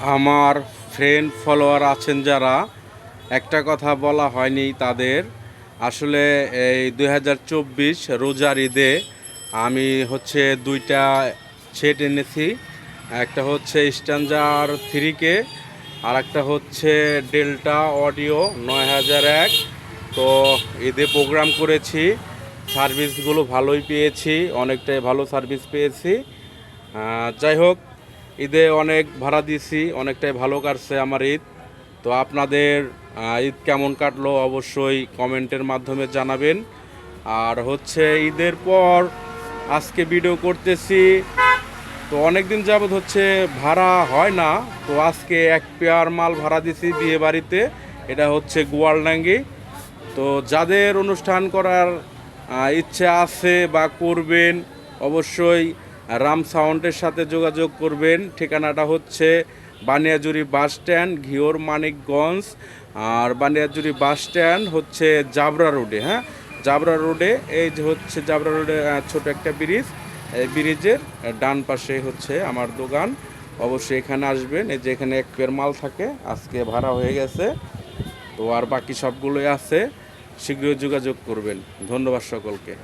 আমার friend follower আছেন যারা, একটা কথা বলা হয়নি তাদের। আসলে এই 2024 রোজার ঈদে আমি দুইটা সেট এনেছি। একটা হচ্ছে স্ট্যান্ডার 3K, আর একটা হচ্ছে ডেল্টা অডিও 9001। তো ঈদে প্রোগ্রাম করেছি, সার্ভিসগুলো ভালোই পেয়েছি, অনেকটাই ভালো সার্ভিস পেয়েছি। যাই হোক, ঈদে অনেক ভাড়া দিয়েছি, অনেকটাই ভালো কাটছে আমার ঈদ। তো আপনাদের ঈদ কেমন কাটলো অবশ্যই কমেন্টের মাধ্যমে জানাবেন। আর ঈদের পর আজকে ভিডিও করতেছি, তো অনেক দিন যাবৎ ভাড়া হয় না। তো আজকে এক পেয়ার মাল ভাড়া দিছি বিয়ে বাড়িতে, এটা হচ্ছে গোয়ালডাঙ্গি। তো যাদের অনুষ্ঠান করার ইচ্ছে আছে বা করবেন, অবশ্যই রাম সাউন্ডের সাথে যোগাযোগ করবেন। ঠিকানাটা হচ্ছে বানিয়াজুরি বাস স্ট্যান্ড, ঘিওর মানিকগঞ্জ। আর বানিয়াজুরি বাস স্ট্যান্ড হচ্ছে জাবরা রোডে। হ্যাঁ, জাবরা রোডে, এই যে জাবরা রোডে ছোট একটা ব্রিজ, এই ব্রিজের ডান পাশে আমার দোকান। অবশ্যই এখানে আসবেন। এই যে এখানে এক পেয়ার মাল থাকে, আজকে ভাড়া হয়ে গেছে। তো আর বাকি সবগুলোই আছে, শীঘ্রই যোগাযোগ করবেন। ধন্যবাদ সকলকে।